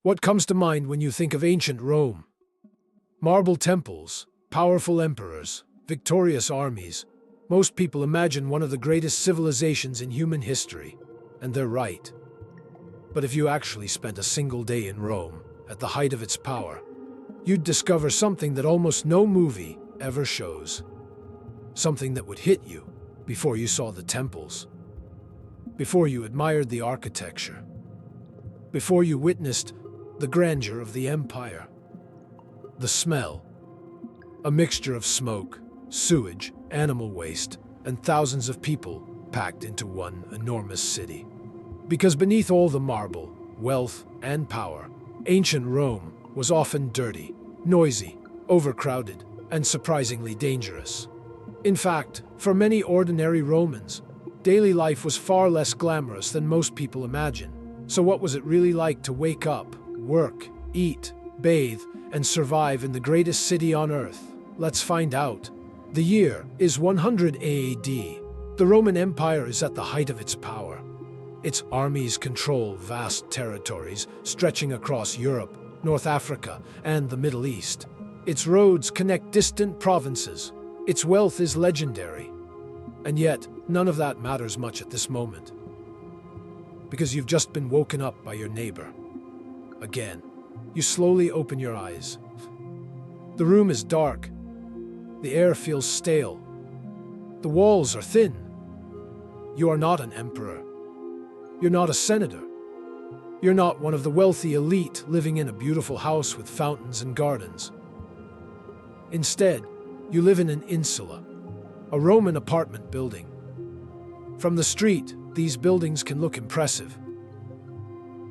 What comes to mind when you think of ancient Rome? Marble temples, powerful emperors, victorious armies. Most people imagine one of the greatest civilizations in human history, and they're right. But if you actually spent a single day in Rome, at the height of its power, you'd discover something that almost no movie ever shows. Something that would hit you before you saw the temples, before you admired the architecture, before you witnessed the grandeur of the empire. The smell. A mixture of smoke, sewage, animal waste, and thousands of people packed into one enormous city. Because beneath all the marble, wealth, and power, ancient Rome was often dirty, noisy, overcrowded, and surprisingly dangerous. In fact, for many ordinary Romans, daily life was far less glamorous than most people imagine. So what was it really like to wake up, work, eat, bathe, and survive in the greatest city on earth? Let's find out. The year is 100 AD. The Roman Empire is at the height of its power. Its armies control vast territories stretching across Europe, North Africa, and the Middle East. Its roads connect distant provinces. Its wealth is legendary. And yet, none of that matters much at this moment. Because you've just been woken up by your neighbor. Again, you slowly open your eyes. The room is dark. The air feels stale. The walls are thin. You are not an emperor. You're not a senator. You're not one of the wealthy elite living in a beautiful house with fountains and gardens. Instead, you live in an insula, a Roman apartment building. From the street, these buildings can look impressive.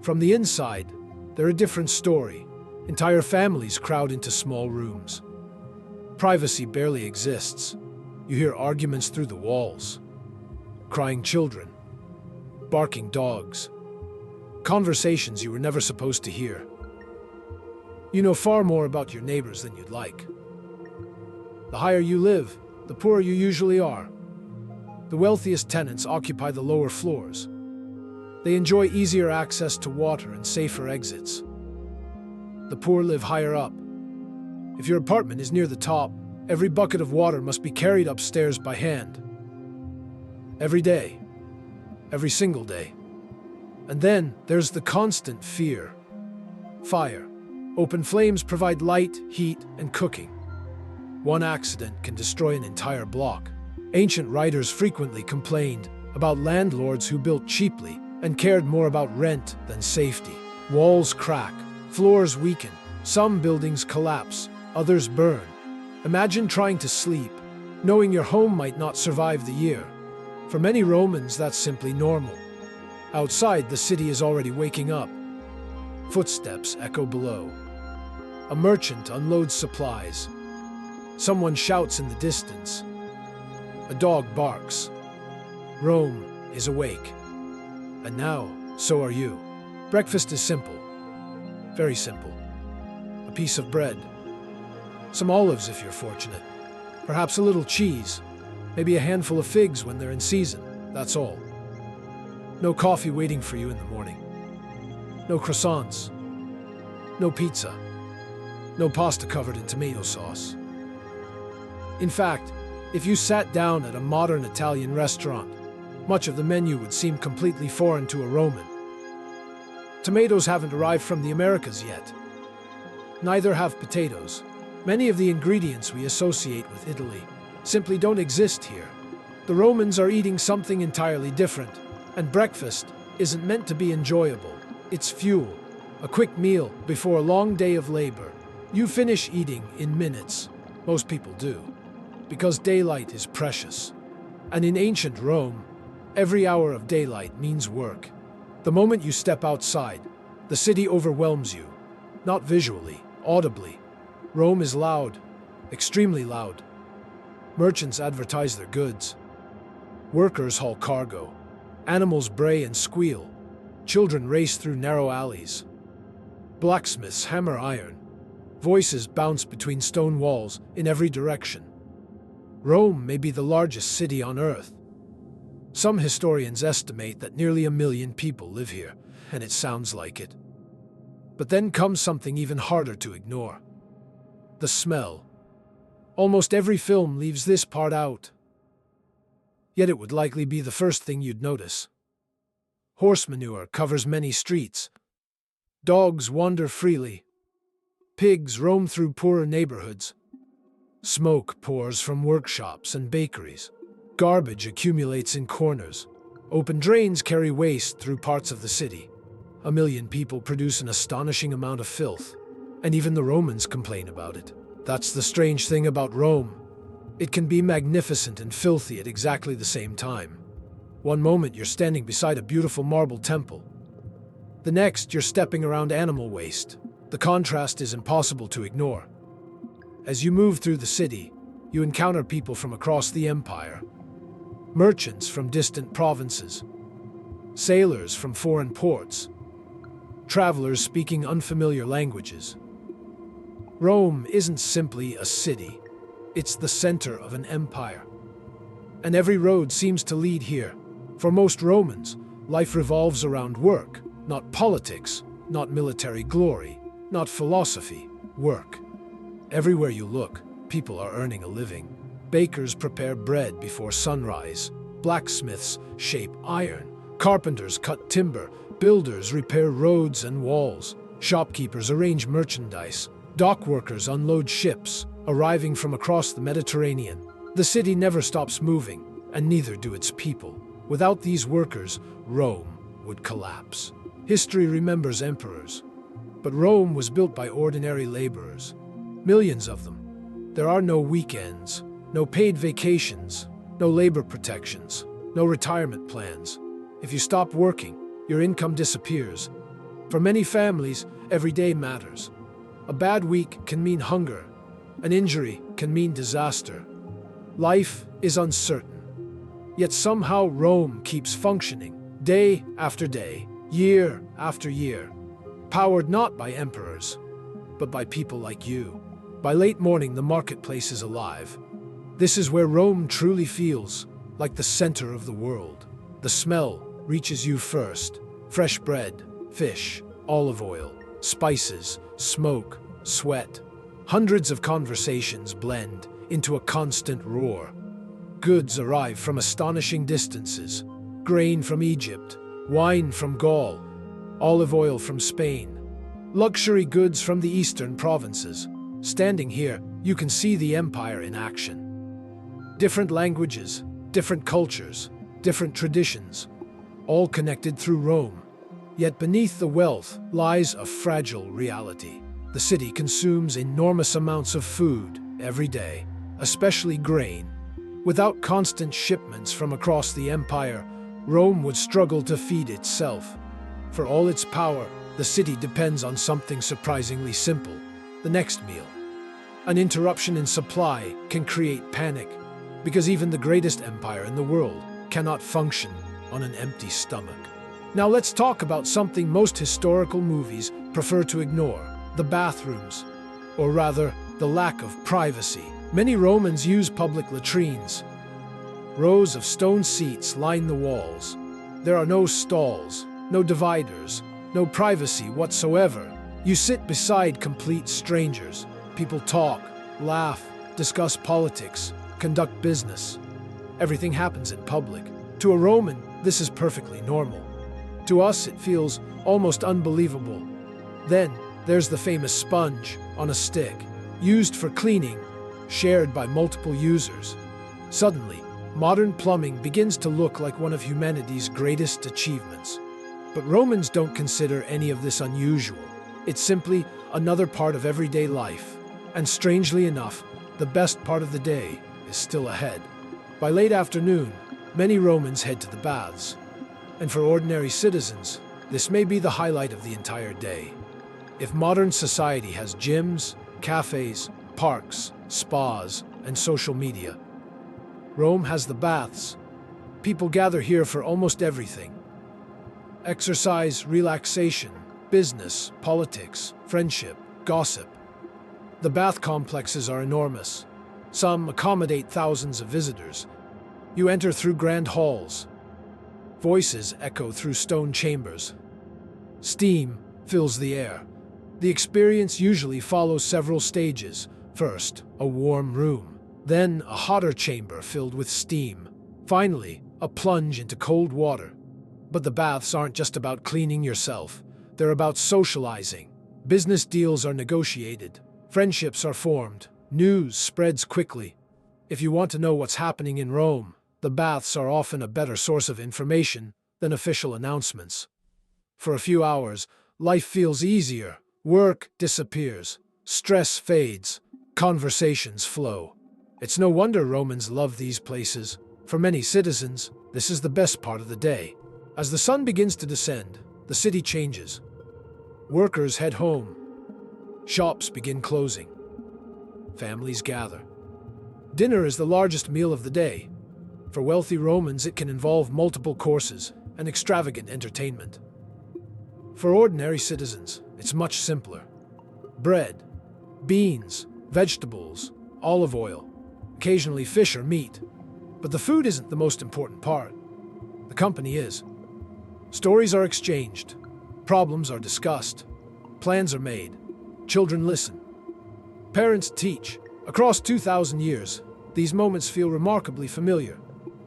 From the inside, they're a different story. Entire families crowd into small rooms. Privacy barely exists. You hear arguments through the walls. Crying children. Barking dogs. Conversations you were never supposed to hear. You know far more about your neighbors than you'd like. The higher you live, the poorer you usually are. The wealthiest tenants occupy the lower floors. They enjoy easier access to water and safer exits. The poor live higher up. If your apartment is near the top, every bucket of water must be carried upstairs by hand. Every day. Every single day. And then there's the constant fear. Fire. Open flames provide light, heat, and cooking. One accident can destroy an entire block. Ancient writers frequently complained about landlords who built cheaply and cared more about rent than safety. Walls crack, floors weaken, some buildings collapse, others burn. Imagine trying to sleep, knowing your home might not survive the year. For many Romans, that's simply normal. Outside, the city is already waking up. Footsteps echo below. A merchant unloads supplies. Someone shouts in the distance. A dog barks. Rome is awake. And now, so are you. Breakfast is simple. Very simple. A piece of bread. Some olives if you're fortunate. Perhaps a little cheese. Maybe a handful of figs when they're in season. That's all. No coffee waiting for you in the morning. No croissants. No pizza. No pasta covered in tomato sauce. In fact, if you sat down at a modern Italian restaurant, much of the menu would seem completely foreign to a Roman. Tomatoes haven't arrived from the Americas yet. Neither have potatoes. Many of the ingredients we associate with Italy simply don't exist here. The Romans are eating something entirely different, and breakfast isn't meant to be enjoyable. It's fuel, a quick meal before a long day of labor. You finish eating in minutes. Most people do, because daylight is precious. And in ancient Rome, every hour of daylight means work. The moment you step outside, the city overwhelms you, not visually, audibly. Rome is loud, extremely loud. Merchants advertise their goods. Workers haul cargo. Animals bray and squeal. Children race through narrow alleys. Blacksmiths hammer iron. Voices bounce between stone walls in every direction. Rome may be the largest city on Earth. Some historians estimate that nearly 1 million people live here, and it sounds like it. But then comes something even harder to ignore. The smell. Almost every film leaves this part out. Yet it would likely be the first thing you'd notice. Horse manure covers many streets. Dogs wander freely. Pigs roam through poorer neighborhoods. Smoke pours from workshops and bakeries. Garbage accumulates in corners. Open drains carry waste through parts of the city. 1 million people produce an astonishing amount of filth, and even the Romans complain about it. That's the strange thing about Rome. It can be magnificent and filthy at exactly the same time. One moment you're standing beside a beautiful marble temple. The next you're stepping around animal waste. The contrast is impossible to ignore. As you move through the city, you encounter people from across the empire. Merchants from distant provinces. Sailors from foreign ports. Travelers speaking unfamiliar languages. Rome isn't simply a city. It's the center of an empire. And every road seems to lead here. For most Romans, life revolves around work, not politics, not military glory, not philosophy, work. Everywhere you look, people are earning a living. Bakers prepare bread before sunrise. Blacksmiths shape iron. Carpenters cut timber. Builders repair roads and walls. Shopkeepers arrange merchandise. Dock workers unload ships, arriving from across the Mediterranean. The city never stops moving, and neither do its people. Without these workers, Rome would collapse. History remembers emperors, but Rome was built by ordinary laborers. Millions of them. There are no weekends, no paid vacations, no labor protections, no retirement plans. If you stop working, your income disappears. For many families, every day matters. A bad week can mean hunger. An injury can mean disaster. Life is uncertain. Yet somehow Rome keeps functioning, day after day, year after year, powered not by emperors, but by people like you. By late morning, the marketplace is alive. This is where Rome truly feels like the center of the world. The smell reaches you first. Fresh bread, fish, olive oil, spices, smoke, sweat. Hundreds of conversations blend into a constant roar. Goods arrive from astonishing distances. Grain from Egypt, wine from Gaul, olive oil from Spain, luxury goods from the eastern provinces. Standing here, you can see the empire in action. Different languages, different cultures, different traditions, all connected through Rome. Yet beneath the wealth lies a fragile reality. The city consumes enormous amounts of food every day, especially grain. Without constant shipments from across the empire, Rome would struggle to feed itself. For all its power, the city depends on something surprisingly simple: the next meal. An interruption in supply can create panic, because even the greatest empire in the world cannot function on an empty stomach. Now let's talk about something most historical movies prefer to ignore: the bathrooms, or rather, the lack of privacy. Many Romans use public latrines. Rows of stone seats line the walls. There are no stalls, no dividers, no privacy whatsoever. You sit beside complete strangers. People talk, laugh, discuss politics, conduct business. Everything happens in public. To a Roman, this is perfectly normal. To us, it feels almost unbelievable. Then, there's the famous sponge on a stick, used for cleaning, shared by multiple users. Suddenly, modern plumbing begins to look like one of humanity's greatest achievements. But Romans don't consider any of this unusual. It's simply another part of everyday life. And strangely enough, the best part of the day is still ahead. By late afternoon, many Romans head to the baths. And for ordinary citizens, this may be the highlight of the entire day. If modern society has gyms, cafes, parks, spas, and social media, Rome has the baths. People gather here for almost everything: exercise, relaxation, business, politics, friendship, gossip. The bath complexes are enormous. Some accommodate thousands of visitors. You enter through grand halls. Voices echo through stone chambers. Steam fills the air. The experience usually follows several stages. First, a warm room, then a hotter chamber filled with steam, finally, a plunge into cold water. But the baths aren't just about cleaning yourself, they're about socializing. Business deals are negotiated, friendships are formed, news spreads quickly. If you want to know what's happening in Rome, the baths are often a better source of information than official announcements. For a few hours, life feels easier, work disappears, stress fades, conversations flow. It's no wonder Romans love these places. For many citizens, this is the best part of the day. As the sun begins to descend, the city changes. Workers head home. Shops begin closing. Families gather. Dinner is the largest meal of the day. For wealthy Romans, it can involve multiple courses and extravagant entertainment. For ordinary citizens, it's much simpler. Bread, beans, vegetables, olive oil, occasionally fish or meat. But the food isn't the most important part. The company is. Stories are exchanged. Problems are discussed. Plans are made. Children listen. Parents teach. Across 2,000 years, these moments feel remarkably familiar,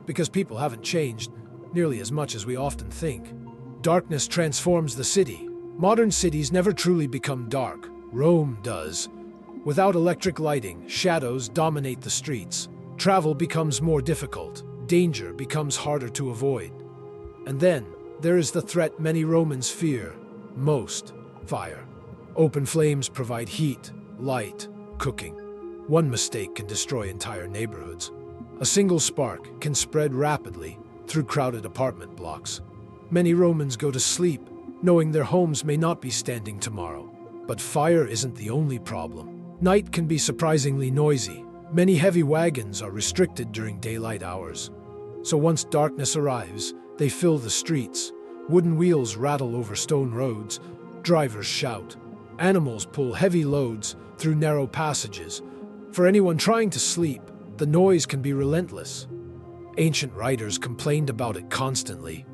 because people haven't changed nearly as much as we often think. Darkness transforms the city. Modern cities never truly become dark. Rome does. Without electric lighting, shadows dominate the streets. Travel becomes more difficult. Danger becomes harder to avoid. And then, there is the threat many Romans fear most: fire. Open flames provide heat, light, cooking. One mistake can destroy entire neighborhoods. A single spark can spread rapidly through crowded apartment blocks. Many Romans go to sleep, knowing their homes may not be standing tomorrow. But fire isn't the only problem. Night can be surprisingly noisy. Many heavy wagons are restricted during daylight hours. So once darkness arrives, they fill the streets. Wooden wheels rattle over stone roads. Drivers shout. Animals pull heavy loads through narrow passages. For anyone trying to sleep, the noise can be relentless. Ancient writers complained about it constantly.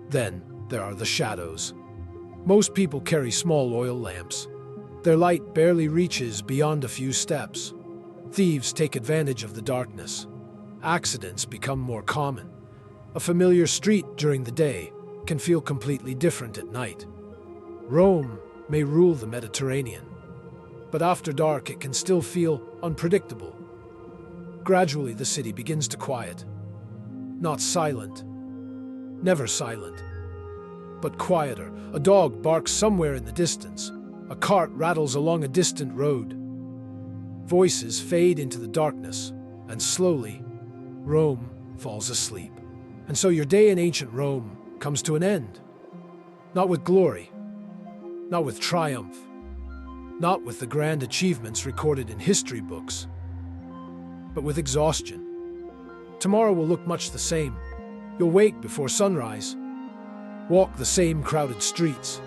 Then, there are the shadows. Most people carry small oil lamps. Their light barely reaches beyond a few steps. Thieves take advantage of the darkness. Accidents become more common. A familiar street during the day can feel completely different at night. Rome may rule the Mediterranean, but after dark it can still feel unpredictable. Gradually, the city begins to quiet. Not silent, never silent, but quieter. A dog barks somewhere in the distance. A cart rattles along a distant road. Voices fade into the darkness, and slowly, Rome falls asleep. And so your day in ancient Rome comes to an end. Not with glory, not with triumph, not with the grand achievements recorded in history books, but with exhaustion. Tomorrow will look much the same. You'll wake before sunrise, walk the same crowded streets,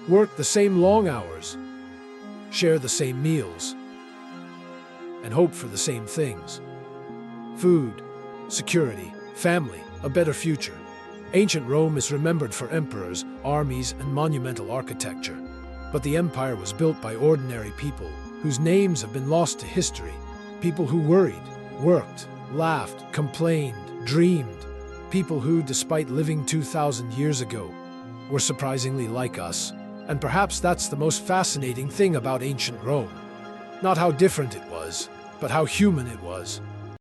work the same long hours, share the same meals, and hope for the same things: food, security, family, a better future. Ancient Rome is remembered for emperors, armies, and monumental architecture. But the empire was built by ordinary people whose names have been lost to history. People who worried, worked, laughed, complained, dreamed. People who, despite living 2,000 years ago, were surprisingly like us. And perhaps that's the most fascinating thing about ancient Rome. Not how different it was, but how human it was.